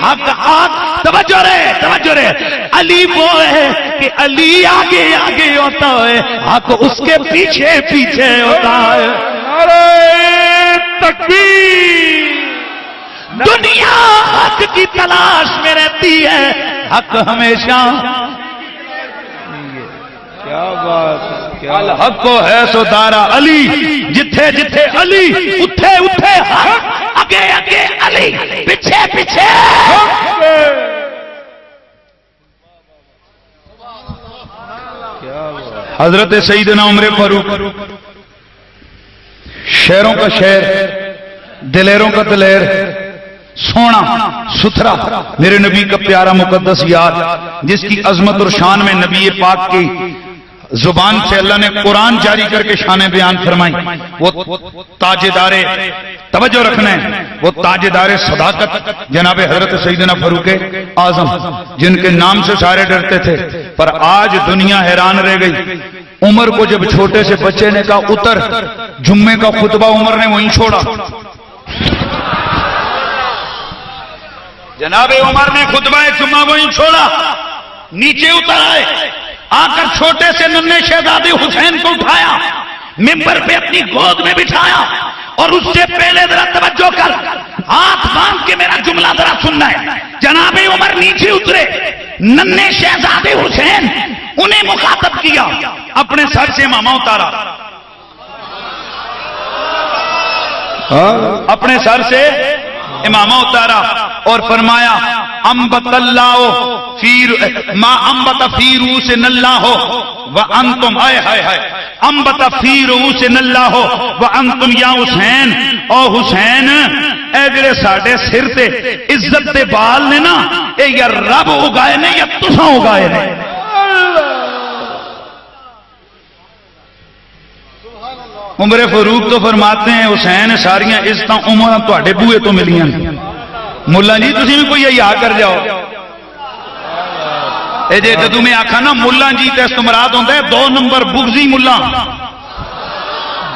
حق توجہ رہے علی وہ ہے کہ علی آگے آگے ہوتا ہے، حق اس کے پیچھے پیچھے ہوتا ہے۔ نعرہ تکبیر! دنیا حق کی تلاش میں رہتی ہے، حق ہمیشہ کیا بات ہے، کیا الحق کو ہے سو دارا علی، جتھے جتھے علی اٹھے اٹھے حق، آگے آگے علی، پیچھے پیچھے حضرت سیدنا عمر فاروق، شہروں کا شہر، دلیروں کا دلیر، سونا ستھرا میرے نبی کا پیارا مقدس یاد، جس کی عظمت اور شان میں نبی پاک کی زبان سے اللہ نے قرآن جاری کر کے شان بیان فرمائی، وہ تاجدار توجہ رکھنا ہے، وہ تاجدار صداقت جناب حضرت سیدنا فاروق اعظم، جن کے نام سے سارے ڈرتے تھے، پر آج دنیا حیران رہ گئی۔ عمر کو جب چھوٹے سے بچے نے کہا اتر، جمعے کا خطبہ عمر نے وہیں چھوڑا، جناب عمر نے خطبہ جمعہ وہیں چھوڑا، نیچے اتر آئے، آ کر چھوٹے سے ننھے شہزادے حسین کو اٹھایا، ممبر پہ اپنی گود میں بٹھایا، اور اس سے پہلے ذرا توجہ کر، ہاتھ باندھ کے میرا جملہ ذرا سننا ہے۔ جناب عمر نیچے اترے، ننھے شہزادے حسین انہیں مخاطب کیا، اپنے سر سے امامہ اتارا، اپنے سر سے امامہ اتارا اور فرمایا انبت اللہ ما انبت فی رؤوسن اللہ وانتم ہائے ہائے ہائے انبت فی رؤوسن اللہ وانتم یا حسین، او حسین اے جڑے ساڈے سر تے عزت دے بال نے نا، اے یا رب اگائے نے یا تساں اگائے نے۔ عمر فاروق تو فرماتے ہیں حسین ساریاں عزتاں عمر تواڈے بوئے تو ملیاں، ملا جی تسی بھی کوئی یہی کر جاؤ۔ اے جے جدوں میں آکھا نا ملا جی تے استمراد ہوندا ہے 2 نمبر بغضی ملا،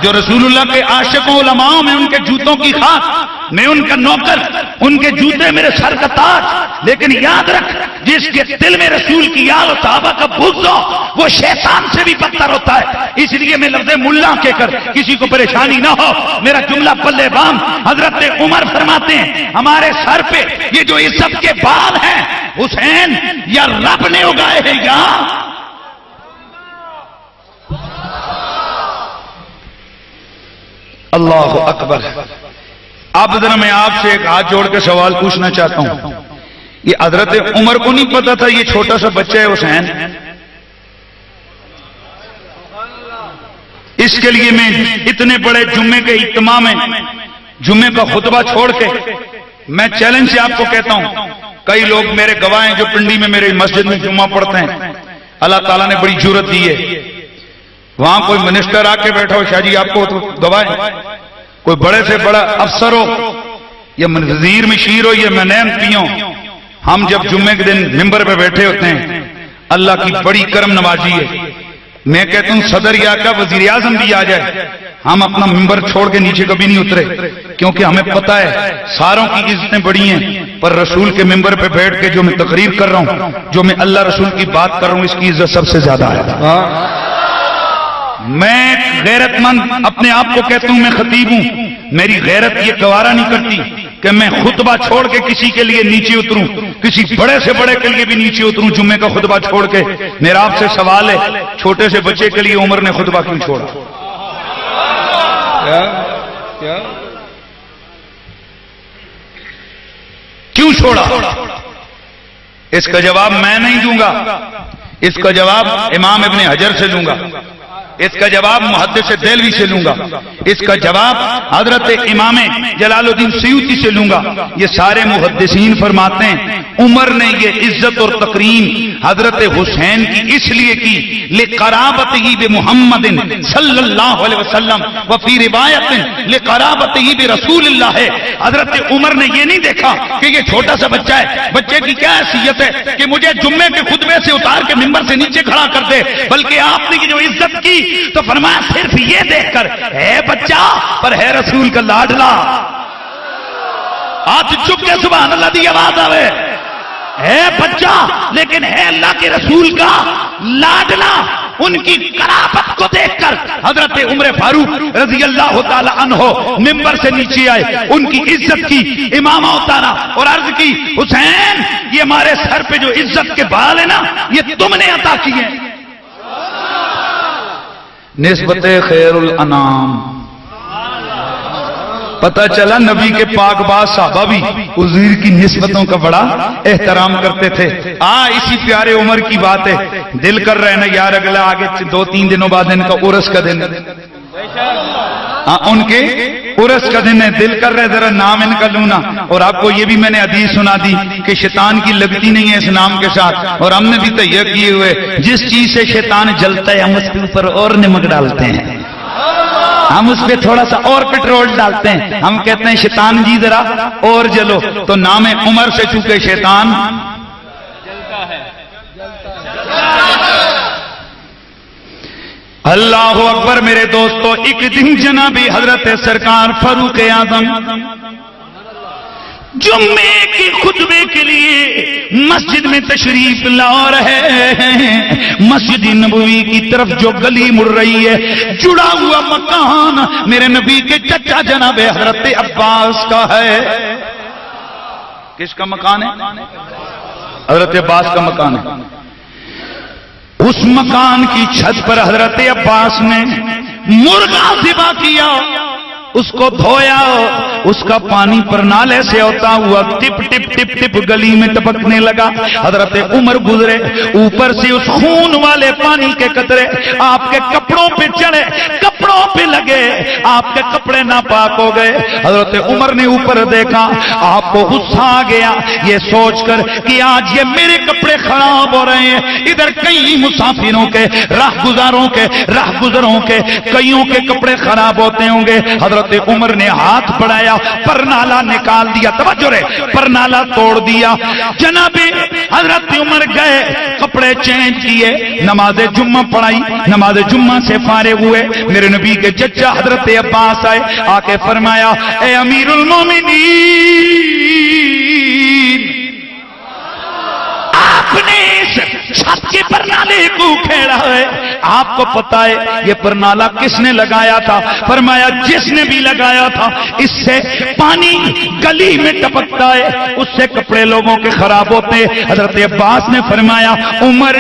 جو رسول اللہ کے عاشق و علماء میں ان کے جوتوں کی خاک، میں ان کا نوکر، ان کے جوتے میرے سر کا تاج، لیکن یاد رکھ جس کے دل میں رسول کی یاد و صحابہ کا بغض ہو وہ شیطان سے بھی بدتر ہوتا ہے۔ اس لیے میں لفظ ملا کہہ کر کسی کو پریشانی نہ ہو، میرا جملہ پلے بام۔ حضرت عمر فرماتے ہیں ہمارے سر پہ یہ جو عزت کے بال ہیں حسین یا رب نے اگائے ہیں یا اللہ اکبر۔ اب ذرا میں آپ سے ایک ہاتھ جوڑ کے سوال پوچھنا چاہتا ہوں، یہ حضرت عمر کو نہیں پتا تھا یہ چھوٹا سا بچہ ہے حسین؟ اس کے لیے میں اتنے بڑے جمعے کے اجتماع میں جمعے کا خطبہ چھوڑ کے میں چیلنج سے آپ کو کہتا ہوں، کئی لوگ میرے گواہ ہیں جو پنڈی میں میرے مسجد میں جمعہ پڑھتے ہیں، اللہ تعالیٰ نے بڑی جرت دی ہے، وہاں کوئی منسٹر آ کے بیٹھا ہو، شاہ جی آپ کو تو گواہ ہے، کوئی بڑے سے بڑا افسر ہو یا وزیر مشیر ہو یا منین پی ہو، ہم جب جمعے کے دن ممبر پہ بیٹھے ہوتے ہیں اللہ کی بڑی کرم نوازی ہے، میں کہتا ہوں صدر یا کا وزیر اعظم بھی آ جائے ہم اپنا ممبر چھوڑ کے نیچے کبھی نہیں اترے، کیونکہ ہمیں پتہ ہے ساروں کی عزتیں بڑی ہیں، پر رسول کے ممبر پہ بیٹھ کے جو میں تقریر کر رہا ہوں، جو میں اللہ رسول کی بات کر رہا ہوں، اس کی عزت سب سے زیادہ ہے۔ میں غیرت مند اپنے آپ کو کہتا ہوں میں خطیب ہوں، میری غیرت یہ گوارا نہیں کرتی کہ میں خطبہ چھوڑ کے کسی کے لیے نیچے اتروں، کسی بڑے سے بڑے کے لیے بھی نیچے اتروں جمعے کا خطبہ چھوڑ کے۔ میرا آپ سے سوال ہے چھوٹے سے بچے کے لیے عمر نے خطبہ کیوں چھوڑا؟ کیوں چھوڑا؟ اس کا جواب میں نہیں دوں گا، اس کا جواب امام ابن حجر سے دوں گا، اس کا جواب محدث دہلوی سے لوں گا، اس کا جواب حضرت امام جلال الدین سیوطی سے لوں گا۔ یہ سارے محدثین فرماتے ہیں عمر نے یہ عزت اور تکریم حضرت حسین کی اس لیے کی لقرابتہ بمحمد صلی اللہ علیہ وسلم وفی روایت لقرابتہ برسول اللہ ہے۔ حضرت عمر نے یہ نہیں دیکھا کہ یہ چھوٹا سا بچہ ہے، بچے کی کیا حیثیت ہے کہ مجھے جمعے کے خطبے سے اتار کے ممبر سے نیچے کھڑا کر دے، بلکہ آپ نے جو عزت کی تو فرمایا صرف یہ دیکھ کر ہے بچہ پر ہے رسول کا لاڈلا۔ ہاتھ چک کے سبحان اللہ دی آواز آوے. ہے بچہ لیکن ہے اللہ کے رسول کا لاڈلا. ان کی قرابت کو دیکھ کر حضرت عمر فاروق رضی اللہ تعالی عنہ ممبر سے نیچے آئے, ان کی عزت کی امامہ اتارا اور عرض کی حسین یہ ہمارے سر پہ جو عزت کے بال ہیں نا یہ تم نے عطا کیے. نسبت خیر الانام. پتہ چلا نبی کے پاک باز صحابہ بھی حضور کی نسبتوں کا بڑا احترام کرتے تھے. اسی پیارے عمر کی بات ہے, دل کر رہے نا یار اگلا آگے 2-3 دنوں بعد ان کا عرس کا دن, ان کے عرس کا دن ہے, دل کر رہے ذرا نام ان کا لونا. اور آپ کو یہ بھی میں نے حدیث سنا دی کہ شیطان کی لگتی نہیں ہے اس نام کے ساتھ, اور ہم نے بھی تیار کیے ہوئے جس چیز سے شیطان جلتا ہے ہم اس کے اوپر اور نمک ڈالتے ہیں, ہم اس پہ تھوڑا سا اور پیٹرول ڈالتے ہیں. ہم کہتے ہیں شیطان جی ذرا اور جلو. تو نام عمر سے چونکہ شیطان جلتا ہے. اللہ اکبر میرے دوستو. ایک دن جناب حضرت سرکار فاروق اعظم جمعے کی خطبے کے لیے مسجد میں تشریف لا رہے ہیں. مسجد نبوی کی طرف جو گلی مڑ رہی ہے, جڑا ہوا مکان میرے نبی کے چچا جناب حضرت عباس کا ہے. کس کا مکان ہے؟ حضرت عباس کا مکان ہے. اس مکان کی چھت پر حضرت عباس نے مرغا ذبح کیا, اس کو دھویا, اس کا پانی پرنالے سے ہوتا ہوا ٹپ ٹپ ٹپ ٹپ گلی میں ٹپکنے لگا. حضرت عمر گزرے, اوپر سے اس خون والے پانی کے قطرے آپ کے کپڑوں پہ چڑھے, کپڑوں پہ لگے, آپ کے کپڑے ناپاک ہو گئے. حضرت عمر نے اوپر دیکھا, آپ کو غصہ آ گیا یہ سوچ کر کہ آج یہ میرے کپڑے خراب ہو رہے ہیں. ادھر کئی مسافروں کے, راہ گزاروں کے, راہ گزروں کے کئیوں کے کپڑے خراب ہوتے ہوں گے. حضرت عمر نے ہاتھ بڑھایا, پرنالا نکال دیا, توجہ رہے, پرنالا توڑ دیا. جناب حضرت عمر گئے, کپڑے چینج کیے, نماز جمعہ پڑھائی, نماز جمعہ سے فارغ ہوئے. میرے نبی کے چچا حضرت عباس آئے, آ کے فرمایا اے امیر المومنین, آپ نے چھت کے پرنالے کو کھیڑا ہے, آپ کو پتہ ہے یہ پرنالا کس نے لگایا تھا؟ فرمایا جس نے بھی لگایا تھا, اس سے پانی گلی میں ٹپکتا ہے, اس سے کپڑے لوگوں کے خراب ہوتے ہیں. حضرت عباس نے فرمایا عمر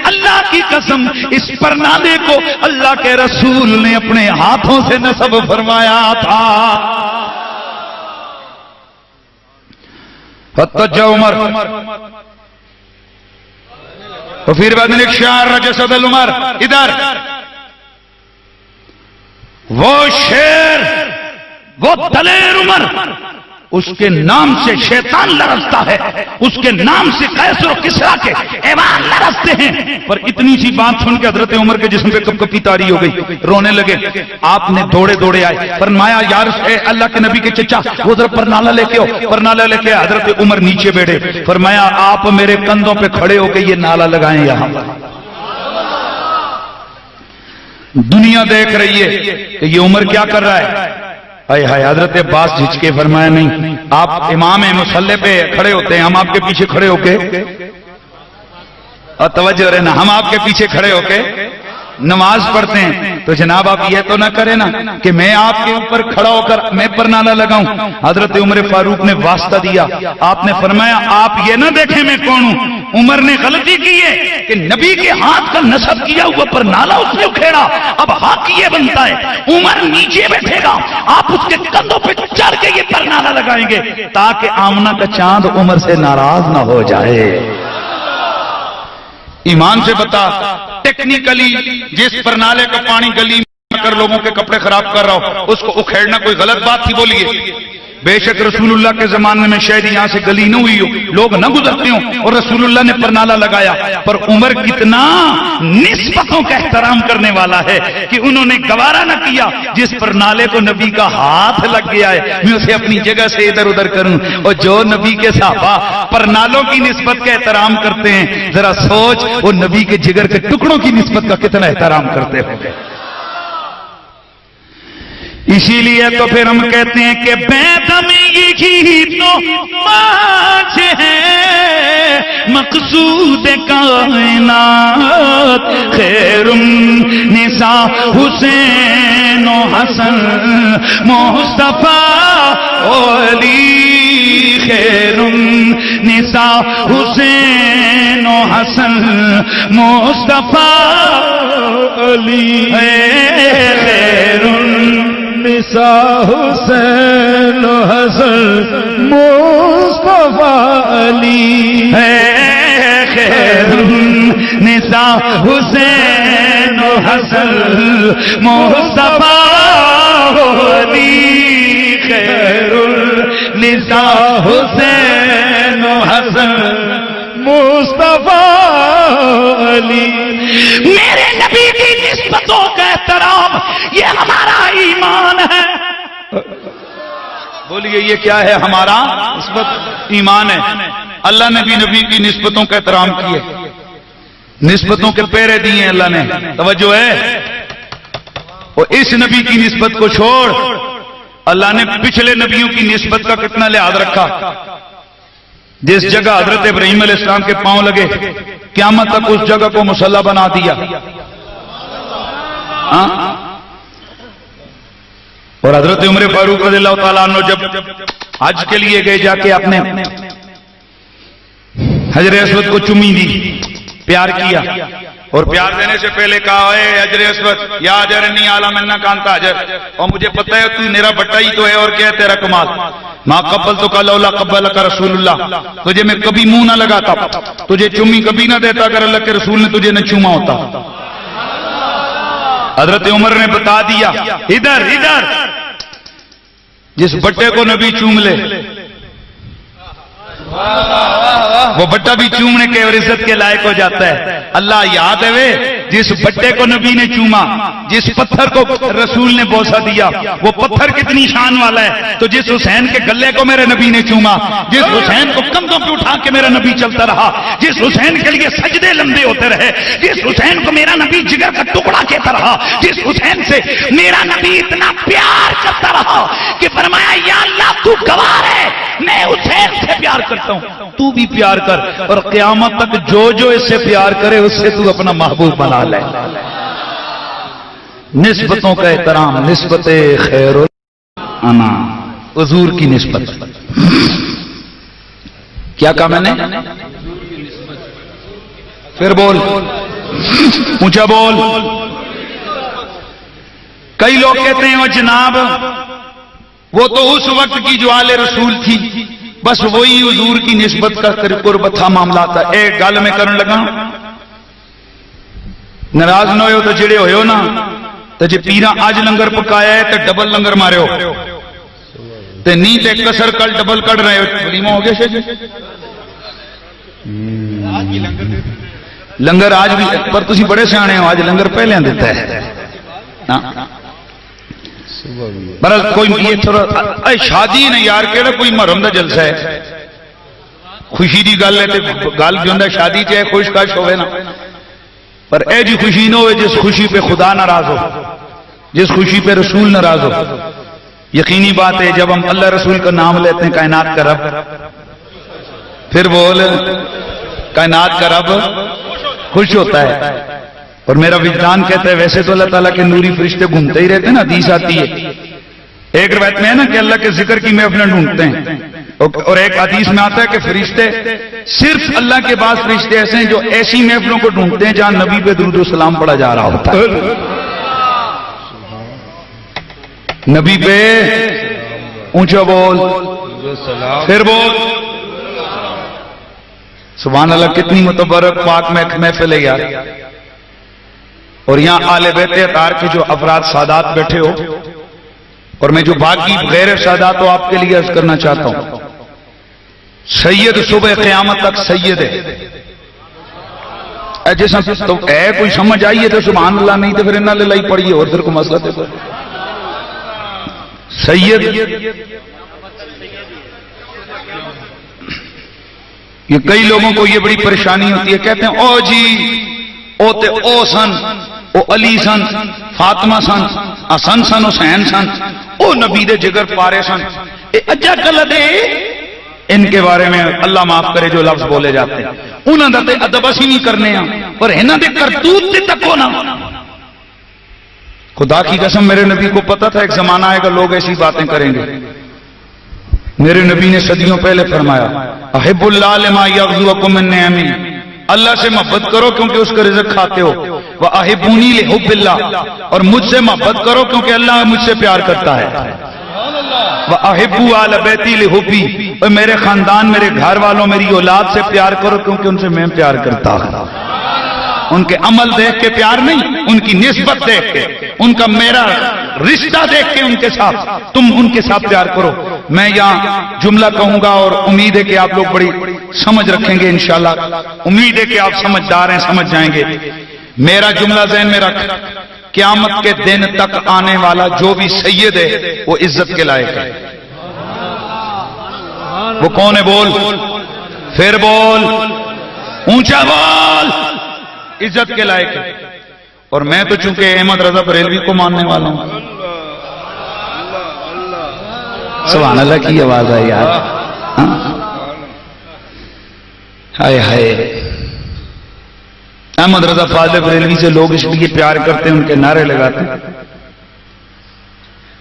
اللہ کی قسم اس پرنالے کو اللہ کے رسول نے اپنے ہاتھوں سے نصب فرمایا تھا. فتجا عمر, تو پھر بعد میں ایک شعر رجسد العمر, ادھر وہ شیر, وہ دلیر عمر, اس کے نام سے شیطان لرزتا ہے, اس کے نام سے قیصر و کسریٰ کے ایوان لرزتے ہیں. پر اتنی سی بات سن کے حضرت عمر کے جسم پہ کپ کپی تاری ہو گئی, رونے لگے. آپ نے دوڑے دوڑے آئے, فرمایا یار اے اللہ کے نبی کے چچا وہ ادھر پرنالا لے کے ہو, پرنالا لے کے. حضرت عمر نیچے بیٹھے, فرمایا آپ میرے کندھوں پہ کھڑے ہو کے یہ نالا لگائیں یہاں. دنیا دیکھ رہی ہے کہ یہ عمر کیا کر رہا ہے. اے ہائے, حضرت عباس جھجکے فرمایا نہیں, آپ امام ہیں, مصلی پہ کھڑے ہوتے ہیں, ہم آپ کے پیچھے کھڑے ہو کے, اور توجہ رہنا, ہم آپ کے پیچھے کھڑے ہو کے نماز پڑھتے ہیں. تو جناب آپ یہ تو نہ کریں نا کہ میں آپ کے اوپر کھڑا ہو کر میں پرنالا لگاؤں. حضرت عمر فاروق نے واسطہ دیا, آپ نے فرمایا آپ یہ نہ دیکھیں میں کون ہوں. عمر نے غلطی کی ہے کہ نبی کے ہاتھ کا نصب کیا ہوا پرنالا اس نے کھیڑا, اب حق یہ بنتا ہے عمر نیچے بیٹھے گا, آپ اس کے کندھوں پہ چڑھ کے یہ پرنالا لگائیں گے تاکہ آمنہ کا چاند عمر سے ناراض نہ ہو جائے. ایمان سے بتا, ٹیکنیکلی جس پرنالے کا پانی گلی میں کر لوگوں کے کپڑے خراب کر رہا ہو اس کو اکھیڑنا کوئی غلط بات تھی؟ بولیے. بے شک رسول اللہ کے زمانے میں شاید یہاں سے گلی نہ ہوئی ہو, لوگ نہ گزرتے ہوں, اور رسول اللہ نے پرنالا لگایا. پر عمر کتنا نسبتوں کا احترام کرنے والا ہے کہ انہوں نے گوارا نہ کیا جس پرنالے کو نبی کا ہاتھ لگ گیا ہے میں اسے اپنی جگہ سے ادھر ادھر کروں. اور جو نبی کے صحابہ پرنالوں کی نسبت کا احترام کرتے ہیں, ذرا سوچ وہ نبی کے جگر کے ٹکڑوں کی نسبت کا کتنا احترام کرتے ہوں گے. اسی لیے تو پھر ہم کہتے ہیں کہ بیدم یہی تو بات ہے مقصود کائنات خیر النساء حسین و حسن مصطفیٰ علی خیر النساء حسین و حسن مصطفیٰ علی خیر النساء حسین و حسن مصطفیٰ علی خیر النساء حسین و حسن مصطفیٰ علی خیر النساء حسین و حسن مصطفیٰ علی. میرے نبی کی نسبتوں کا احترام یہ ہمارا ایمان ہے. بولیے یہ کیا ہے؟ ہمارا نسبت ایمان ہے. اللہ نے بھی نبی کی نسبتوں کا احترام کیے، نسبتوں کے پیرے دیے اللہ نے. توجہ ہے. اور اس نبی کی نسبت کو چھوڑ اللہ نے پچھلے نبیوں کی نسبت کا کتنا لحاظ رکھا. جس جگہ حضرت ابراہیم علیہ السلام کے پاؤں لگے قیامت تک اس جگہ کو مصلی بنا دیا. اور حضرت عمر فاروق رضی اللہ تعالیٰ عنہ جب حج کے لیے گئے جا کے آپ نے حجر اسود کو چمی دی، پیار کیا، اور پیار دینے سے پہلے کہا اے حجر اسود یا حجر انی اعلم انک انت حجر، اور مجھے پتہ ہے تو میرا بٹا ہی تو ہے اور کیا ہے تیرا کمال. ما قبلتک لولا قبلک رسول اللہ، تجھے میں کبھی منہ نہ لگاتا، تجھے چمی کبھی نہ دیتا اگر اللہ کے رسول نے تجھے نہ چوما ہوتا. حضرت عمر نے بتا دیا ادھر ادھر جس بٹے کو نبی چوم لے وہ بٹا بھی چومنے کے اور عزت کے لائق ہو جاتا ہے. اللہ یاد ہے وے جس بٹے کو نبی نے چوما، جس پتھر کو رسول نے بوسہ دیا، وہ پتھر کتنی شان والا ہے. تو جس حسین کے گلے کو میرے نبی نے چوما، جس حسین کو کندھوں پہ اٹھا کے میرا نبی چلتا رہا، جس حسین کے لیے سجدے لمبے ہوتے رہے، جس حسین کو میرا نبی جگر کا ٹکڑا کہتا رہا، جس حسین سے میرا نبی اتنا پیار کرتا رہا کہ فرمایا یا اللہ تو گواہ ہے میں حسین سے پیار کرتا ہوں، تو بھی پیار کر، اور قیامت تک جو جو اس سے پیار کرے اس سے تو اپنا محبوب بنا لے. نسبتوں کا احترام، نسبت خیر انا حضور کی نسبت. کیا کہا میں نے؟ پھر بول، اونچا بول. کئی لوگ کہتے ہیں وہ جناب وہ تو اس وقت کی جو آل رسول تھی بس وہی حضور کی نسبت کا قربت تھا معاملہ تھا. ایک گل میں کرن لگا ناراض نہ ہوئے تو جڑے ہوئے ہو نا تو جی پیرا آج لنگر پکایا ہے تو ڈبل لنگر مارے ہو تے نہیں تے کسر کل ڈبل کڑ رہے ہو. ولیمہ ہو گیا شاید لنگر آج بھی پر تسی بڑے سیانے ہو، آج لنگر پہلے دیتا ہے. برحال کوئی یہ تھوڑا شادی نے یار کہڑا کوئی محرم دا جلسہ ہے، خوشی دی گل ہے تے گل جو ہوندا شادی چ خوش کش ہوئے نا، پر اے جی خوشی نہ ہوئے جس خوشی پہ خدا ناراض ہو، جس خوشی پہ رسول ناراض ہو. یقینی بات ہے جب ہم اللہ رسول کا نام لیتے ہیں کائنات کا رب، پھر بول کائنات کا رب خوش ہوتا ہے. اور میرا وجدان کہتا ہے ویسے تو اللہ تعالیٰ کے نوری فرشتے گھومتے ہی رہتے ہیں نا، حدیث آتی ہے ایک روایت میں ہے نا کہ اللہ کے ذکر کی محفلیں ڈھونڈتے ہیں، اور ایک حدیث میں آتا ہے کہ فرشتے صرف اللہ کے بعض فرشتے ایسے ہیں جو ایسی محفلوں کو ڈھونڈتے ہیں جہاں نبی پہ درود و سلام پڑھا جا رہا ہوتا ہے. نبی پہ اونچا بول، پھر بول سبحان اللہ. کتنی متبرک پاک محفل ہے یار. اور یہاں آل بیت اطہار کے جو افراد سادات بیٹھے ہو، اور میں جو باقی غیر سادات ہو آپ کے لیے عرض کرنا چاہتا ہوں، سید صبح قیامت تک سید ہے. جیسا تو اے کوئی سمجھ آئیے تو سبحان اللہ، نہیں تو پھر انہاں للائی پڑھیے اور پھر کو مسئلہ دیکھو. سید یہ کئی لوگوں کو یہ بڑی پریشانی ہوتی ہے، کہتے ہیں او جی او تے او سن، او علی سن، فاطمہ سن، حسن سن حسین سن او نبی دے جگر پارے سن اے اجا کل دے ان کے بارے میں اللہ معاف کرے جو لفظ بولے جاتے ہیں انہاں دا تے ادب اسی نہیں کرنے ہاں پر انہاں دے کرتوت تے تکو نا خدا کی قسم میرے نبی کو پتا تھا ایک زمانہ آئے گا لوگ ایسی باتیں کریں گے میرے نبی نے صدیوں پہلے فرمایا احب اللہ لما یغزوکم من نعمی اللہ سے محبت کرو کیونکہ اس کا رزق کھاتے ہو وَأَحِبُّونِي لِحُبِّ اللَّهِ اور مجھ سے محبت کرو کیونکہ اللہ مجھ سے پیار کرتا ہے وَأَحِبُّوا آلَ بَيْتِي لِحُبِّي اور میرے خاندان میرے گھر والوں میری اولاد سے پیار کرو کیونکہ ان سے میں پیار کرتا ہوں ان کے عمل دیکھ کے پیار نہیں ان کی نسبت دیکھ کے ان کا میرا رشتہ دیکھ کے ان کے ساتھ تم ان کے ساتھ پیار کرو میں یہاں جملہ کہوں گا اور امید ہے کہ آپ لوگ بڑی سمجھ رکھیں گے انشاءاللہ امید ہے کہ آپ سمجھدار ہیں سمجھ جائیں گے میرا جملہ ذہن میں رکھ قیامت کے دن تک آنے والا جو بھی سید ہے وہ عزت کے لائق ہے وہ کون ہے بول پھر بول اونچا بول عزت کے لائق ہے اور میں تو چونکہ احمد رضا بریلوی کو ماننے والا ہوں سبحان اللہ کی آواز آئی یار ہائے ہائے احمد رضا فاضل بریلوی سے لوگ اس لیے پیار کرتے ہیں ان کے نعرے لگاتے ہیں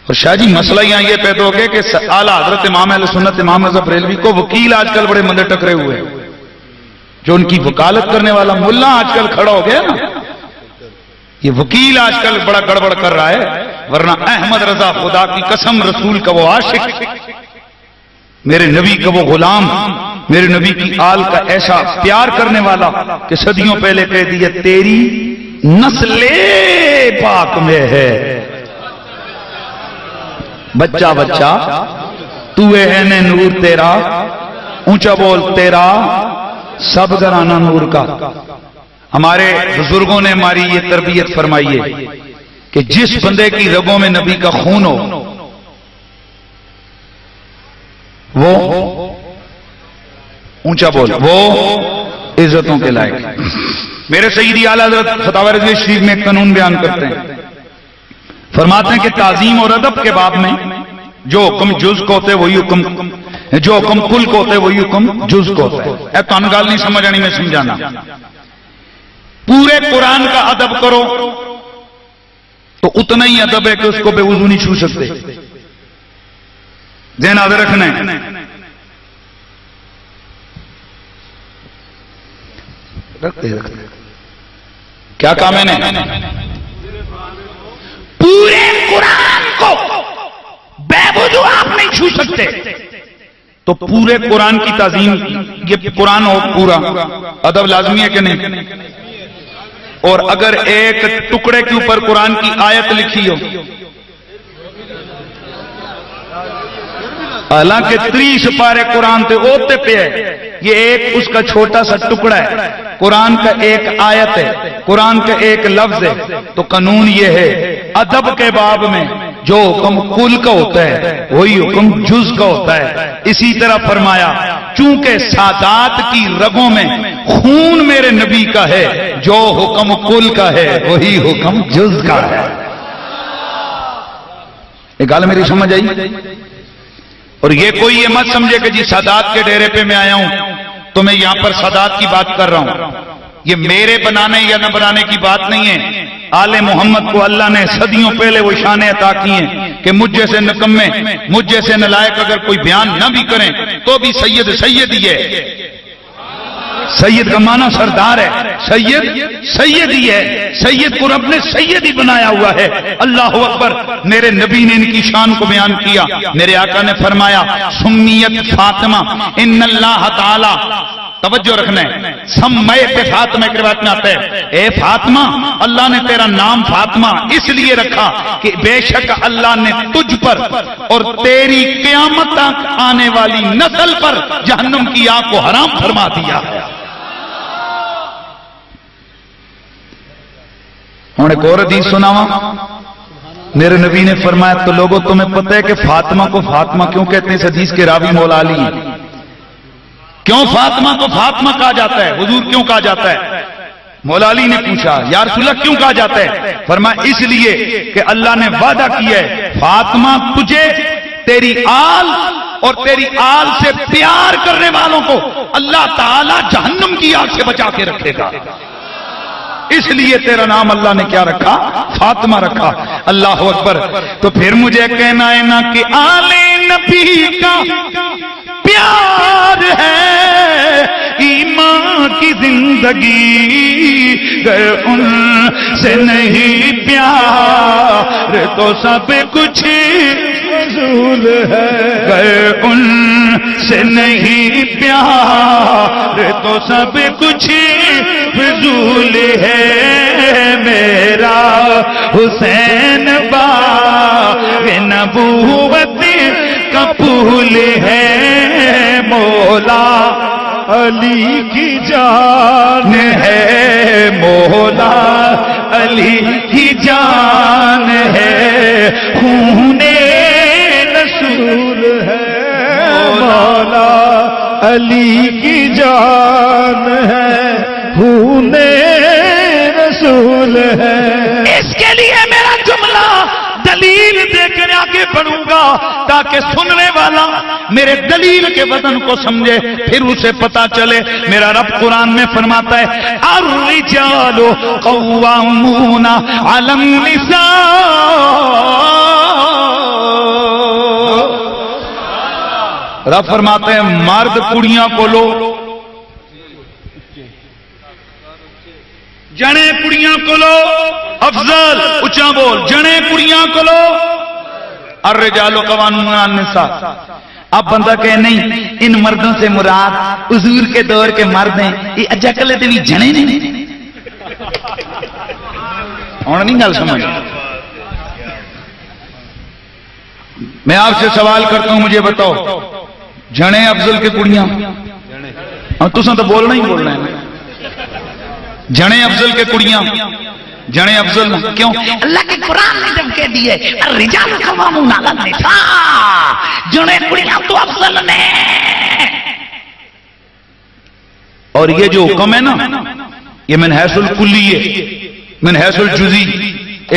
اور شاہ جی مسئلہ یہاں یہ پیدا ہو گیا کہ اعلیٰ حضرت امام اہل سنت امام رضا بریلوی کو وکیل آج کل بڑے مندر ٹکرے ہوئے ہیں جو ان کی وکالت کرنے والا ملا آج کل کھڑا ہو گیا نا یہ وکیل آج کل بڑا گڑبڑ کر رہا ہے ورنہ احمد رضا خدا کی قسم رسول کا وہ عاشق میرے نبی کا وہ غلام میرے نبی کی آل کا ایسا پیار کرنے والا کہ صدیوں پہلے کہہ دیا تیری نسل پاک میں ہے بچہ بچہ تو ہے نور تیرا اونچا بول تیرا سب گھرانہ نور کا ہمارے بزرگوں نے ہماری یہ تربیت فرمائی ہے کہ جس بندے کی رگوں میں نبی کا خون ہو وہ اونچا بول وہ عزتوں کے لائق میرے سیدی اعلیٰ حضرت فتاوی رضویہ شریف میں ایک قانون بیان کرتے ہیں فرماتے ہیں کہ تعظیم اور ادب کے باب میں جو حکم جز کو ہوتے وہی حکم جو حکم کل کو ہوتے وہی حکم جز کو ہوتا ہے اے کان گال نہیں سمجھ آنی میں سمجھانا پورے قرآن کا ادب کرو تو اتنا ہی ادب ہے کہ اس کو بے وضو نہیں چھو سکتے ذہن یاد رکھنا ہے رکھتے کیا کہا میں نے پورے قرآن کو بے وضو آپ نہیں چھو سکتے تو پورے قرآن کی تعظیم یہ قرآن ہو پورا ادب لازمی ہے کہ نہیں اور اگر ایک ٹکڑے کے اوپر قرآن کی آیت لکھی ہو حالانکہ 30 پارے قرآن تے اوتے پہ ہے یہ ایک اس کا چھوٹا سا ٹکڑا ہے قرآن کا ایک آیت ہے قرآن کا ایک لفظ ہے تو قانون یہ ہے ادب کے باب میں جو حکم کل کا ہوتا ہے وہی حکم جز کا ہوتا ہے اسی طرح فرمایا چونکہ سادات کی رگوں میں خون میرے نبی کا ہے جو حکم کل کا ہے وہی حکم جز کا ہے ایک گال میری سمجھ آئی اور یہ کوئی یہ مت سمجھے کہ جی سادات کے ڈیرے پہ میں آیا ہوں تو میں یہاں پر سادات کی بات کر رہا ہوں یہ میرے بنانے یا نہ بنانے کی بات نہیں ہے آل محمد کو اللہ نے صدیوں پہلے وہ شانیں عطا کی ہیں کہ مجھ جیسے نکمے مجھ جیسے نلائق اگر کوئی بیان نہ بھی کریں تو بھی سید سید ہی ہے سید کا معنی سردار ہے سید ہی ہے سید کو رب نے سید ہی بنایا ہوا ہے اللہ اکبر میرے نبی نے ان کی شان کو بیان کیا میرے آقا نے فرمایا سمیت فاطمہ ان اللہ تعالی توجہ رکھنا ہے سمیت فاطمہ کی روایت میں آتا ہے اے فاطمہ اللہ نے تیرا نام فاطمہ اس لیے رکھا کہ بے شک اللہ نے تجھ پر اور تیری قیامت تک آنے والی نسل پر جہنم کی آگ کو حرام فرما دیا ہوں ایک اور حدیث سناواں میرے نبی نے فرمایا تو لوگوں تمہیں پتہ ہے کہ فاطمہ کو فاطمہ کیوں کہتے ہیں اس حدیث کے راوی مولا علی ہیں کیوں فاطمہ کو فاطمہ کہا جاتا ہے حضور کیوں کہا جاتا ہے مولا علی نے پوچھا یا رسول اللہ کیوں کہا جاتا ہے؟ فرمایا اس لیے کہ اللہ نے وعدہ کیا ہے فاطمہ تجھے، تیری آل اور تیری آل سے پیار کرنے والوں کو اللہ تعالی جہنم کی آگ سے بچا کے رکھے گا، اس لیے تیرا نام اللہ نے کیا رکھا؟ فاطمہ رکھا۔ اللہ اکبر۔ تو پھر مجھے کہنا ہے نا کہ آل نبی کا پیار ہے ایمان کی زندگی، گر ان سے نہیں پیار تو سب کچھ فضول ہے، گر ان سے نہیں پیار تو سب کچھ فضول ہے، میرا حسین باغ نبوت کا پھول ہے، مولا علی کی جان ہے، مولا علی کی جان ہے، خون رسول ہے، مولا علی کی جان ہے، خون رسول ہے۔ اس کے لیے میرا جملہ دلیل دے کر آگے بڑھوں گا تاکہ سننے والا میرے دلیل کے وزن کو سمجھے، پھر اسے پتا چلے۔ میرا رب قرآن میں فرماتا ہے الرجال قوامون علی النساء، رب فرماتے ہیں مرد کڑیاں کو لو، جنے کڑیاں کو لو، افضل اچھا بول، جنے کڑیاں کو لو، الرجال قوامون علی النساء۔ اب بندہ کہے نہیں ان مردوں سے مراد حضور کے دور کے مرد ہیں، یہ اجا کلے تے بھی جنے نہیں، اور نہیں گل سمجھ۔ میں آپ سے سوال کرتا ہوں، مجھے بتاؤ جنے افضل کے کڑیاں؟ اور تساں تو بولنا ہی بولنا ہے، جنے افضل کے کڑیاں، جنے افضل نہ کیوں؟ اللہ کے قرآن نے جب کہہ دیے الرجال قوامون علی النساء، جنے کڑیاں تو افضل نے۔ اور یہ جو حکم ہے نا یہ من حیث الکلی ہے، من حیث الجزی،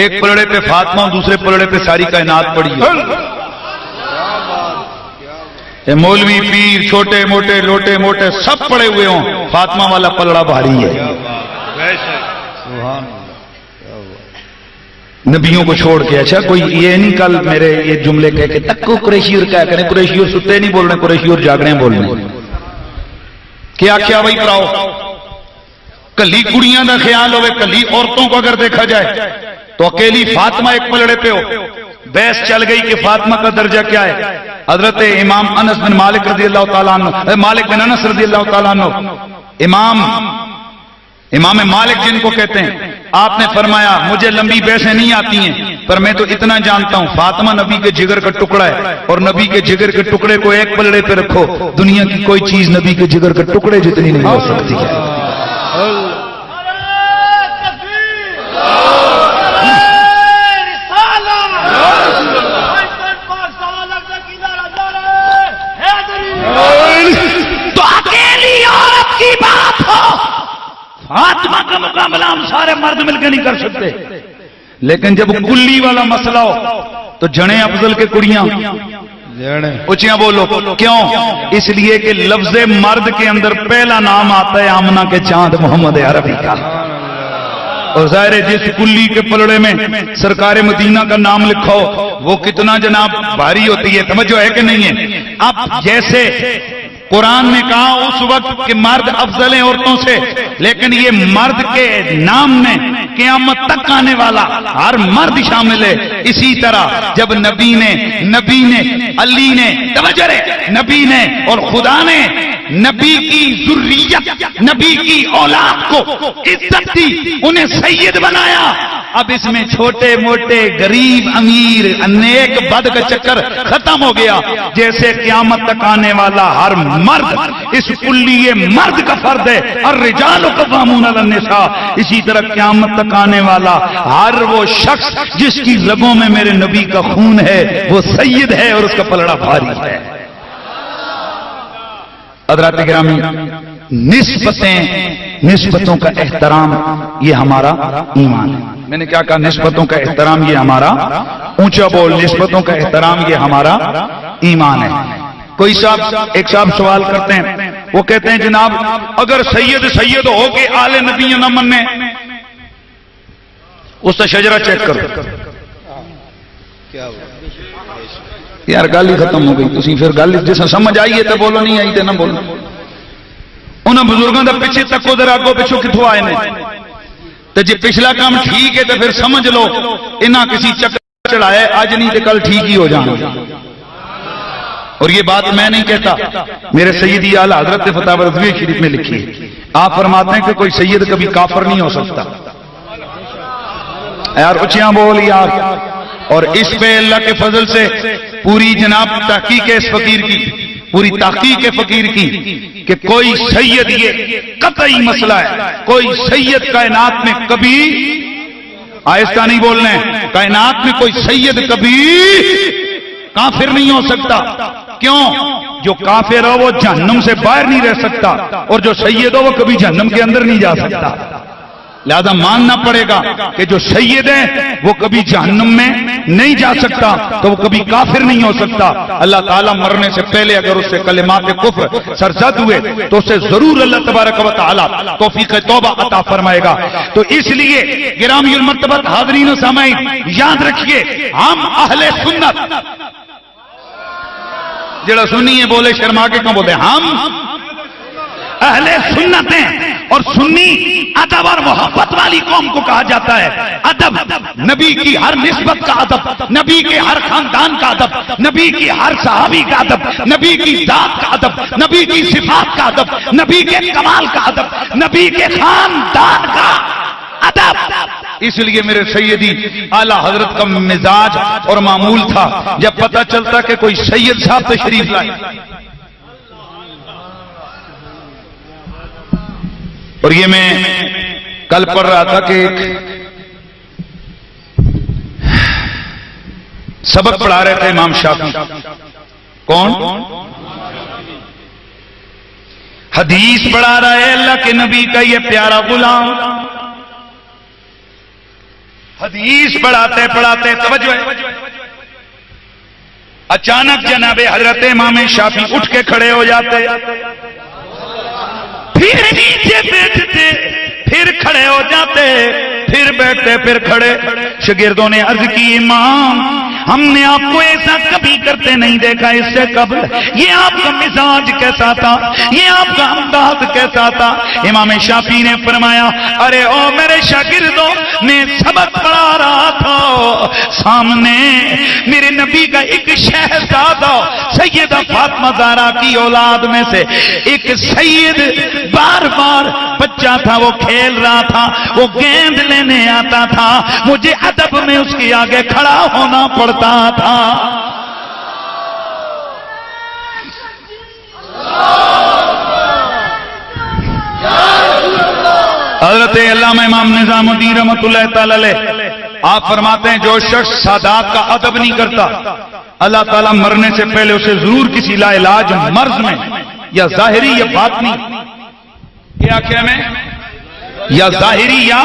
ایک پلڑے پہ فاطمہ دوسرے پلڑے پہ ساری کائنات پڑی ہے۔ یہ مولوی پیر چھوٹے موٹے لوٹے موٹے سب پڑے ہوئے ہوں، فاطمہ والا پلڑا بھاری ہے۔ نبیوں کو چھوڑ کے اچھا کوئی یہ نہیں کل میرے یہ جملے کہہ کے تکو قریشی اور کیا کریں، قریشی اور ستے نہیں بول رہے، قریشی اور جاگ رہے ہیں بولنے کیا کیا وہی پڑھاؤ۔ کلی کڑیاں دا خیال ہوئے، کلی عورتوں کو اگر دیکھا جائے تو اکیلی فاطمہ ایک پلڑے پہ ہو، بحث چل گئی کہ فاطمہ کا درجہ کیا ہے۔ حضرت امام انس بن مالک رضی اللہ تعالیٰ عنہ، مالک بن انس رضی اللہ تعالیٰ عنہ، امام مالک جن کو کہتے ہیں، آپ نے فرمایا مجھے لمبی بحثیں نہیں آتی ہیں پر میں تو اتنا جانتا ہوں فاطمہ نبی کے جگر کا ٹکڑا ہے، اور نبی کے جگر کے ٹکڑے کو ایک پلڑے پہ رکھو، دنیا کی کوئی چیز نبی کے جگر کے ٹکڑے جتنی نہیں ہو سکتی ہے۔ تو اکیلی عورت کی بات ہو، فاطمہ کا مقابلہ ہم سارے مرد مل کے نہیں کر سکتے، لیکن جب کلی والا مسئلہ ہو تو جنے افضل کے کڑیاں اچھیاں بولو، کیوں؟ اس لیے کہ لفظ مرد کے اندر پہلا نام آتا ہے آمنہ کے چاند محمد عربی کا، اور ظاہر ہے جس کلی کے پلڑے میں سرکار مدینہ کا نام لکھو وہ کتنا جناب بھاری ہوتی ہے، توجہ ہے کہ نہیں ہے؟ اب جیسے قرآن نے کہا اس وقت کہ مرد افضل ہیں عورتوں سے، لیکن یہ مرد کے نام میں قیامت تک آنے والا ہر مرد شامل ہے۔ اسی طرح جب نبی نے علی نے توجہ رہے، نبی نے اور خدا نے نبی کی ذریت، نبی کی اولاد کو عزت دی، انہیں سید بنایا۔ اب اس میں چھوٹے موٹے غریب امیر نیک بد کا چکر ختم ہو گیا۔ جیسے قیامت تک آنے والا ہر مرد اس کلی مرد کا فرد ہے، الرجال قوامون علی النساء، اسی طرح قیامت تک آنے والا ہر وہ شخص جس کی رگوں میں میرے نبی کا خون ہے وہ سید ہے اور اس کا پلڑا بھاری ہے۔ حضرات گرامی، نسبتیں نسبتوں کا احترام یہ ہمارا ایمان ہے. میں نے کیا کہا؟ نسبتوں کا احترام یہ ہمارا، اونچا بول، نسبتوں کا احترام یہ ہمارا ایمان ہے. کوئی صاحب، ایک صاحب سوال کرتے ہیں، وہ کہتے ہیں جناب اگر سید ہو کے آل نبی نہ مننے، اس کا شجرہ چیک کرو. یار گل ہی ختم ہو گئی. تسی پھر گل جس سمجھ آئی ہے تو بولو، نہیں آئی تو نہ بولو. انہاں بزرگوں دا پیچھے تکو ذرا، اگوں پچھوں کتھوں آئے نے. تو جی پچھلا کام ٹھیک ہے تو پھر سمجھ لو انہاں کسی چکر چڑھائے، آج نہیں تو کل ٹھیک ہی ہو جانا. اور یہ بات میں نہیں کہتا، میرے سیدی اعلیٰ حضرت فتح رضویہ شریف میں لکھی ہے. آپ فرماتے ہیں کہ کوئی سید کبھی کافر نہیں ہو سکتا. یار اچھیاں بول یار. اور اس پہ اللہ کے فضل سے پوری جناب تحقیق اس فقیر کی، پوری تحقیق فقیر کی کہ کوئی سید، یہ قطعی مسئلہ ہے، کوئی سید کائنات میں کبھی، آہستہ نہیں بولنا ہے، کائنات میں کوئی سید کبھی کافر نہیں ہو سکتا. کیوں؟ جو کافر ہو وہ جہنم سے باہر نہیں رہ سکتا، اور جو سید ہو وہ کبھی جہنم کے اندر نہیں جا سکتا. لہذا ماننا پڑے گا کہ جو سید ہے وہ کبھی جہنم میں نہیں جا سکتا، تو وہ کبھی کافر نہیں ہو سکتا. اللہ تعالیٰ مرنے سے پہلے اگر اس سے کلمات کفر سرزد ہوئے تو اسے ضرور اللہ تبارک و تعالیٰ توفیق توبہ عطا فرمائے گا. تو اس لیے گرامی المرتبت حاضرین و سامعین، یاد رکھیے ہم اہل سنت، جڑا سنی ہے بولے شرما کے کیوں بولے، ہم اہل سنت ہیں. اور سنی ادب اور محبت والی قوم کو کہا جاتا ہے. ادب، نبی کی ہر نسبت کا ادب، نبی کے ہر خاندان کا ادب، نبی کی ہر صحابی کا ادب، نبی کی ذات کا ادب، نبی کی صفات کا ادب، نبی کے کمال کا ادب، نبی کے خاندان کا ادب. اس لیے میرے سیدی اعلیٰ حضرت کا مزاج اور معمول تھا، جب پتہ چلتا کہ کوئی سید صاحب تشریف لائے. اور یہ میں کل پڑھ رہا تھا کہ ایک سبق پڑھا رہے تھے امام شافعی. کون؟ حدیث پڑھا رہا ہے اللہ کے نبی کا یہ پیارا غلام. حدیث پڑھاتے پڑھاتے توجہ ہے، اچانک جناب حضرت امام شافعی اٹھ کے کھڑے ہو جاتے، پھر نیچے بیٹھتے، پھر کھڑے ہو جاتے، پھر بیٹھتے، پھر کھڑے. شاگردوں نے عرض کی امام ہم نے آپ کو ایسا کبھی کرتے نہیں دیکھا اس سے قبل، یہ آپ کا مزاج کیسا تھا، یہ آپ کا انداز کیسا تھا؟ امام شافعی نے فرمایا ارے او میرے شاگردوں، میں سبق پڑھا رہا تھا، سامنے میرے نبی کا ایک شہزادہ سیدہ فاطمہ زہرا کی اولاد میں سے ایک سید بار بار بچہ تھا، وہ کھیل رہا تھا، وہ گیند لینے آتا تھا، مجھے ادب میں اس کے آگے کھڑا ہونا پڑتا تھا. حضرت علامہ امام نظام الدین رحمۃ اللہ تعالی علیہ آپ فرماتے ہیں جو شخص سادات کا ادب نہیں کرتا، اللہ تعالیٰ مرنے سے پہلے اسے ضرور کسی لا علاج مرض میں یا ظاہری یا باطنی، کیا میں یا ظاہری یا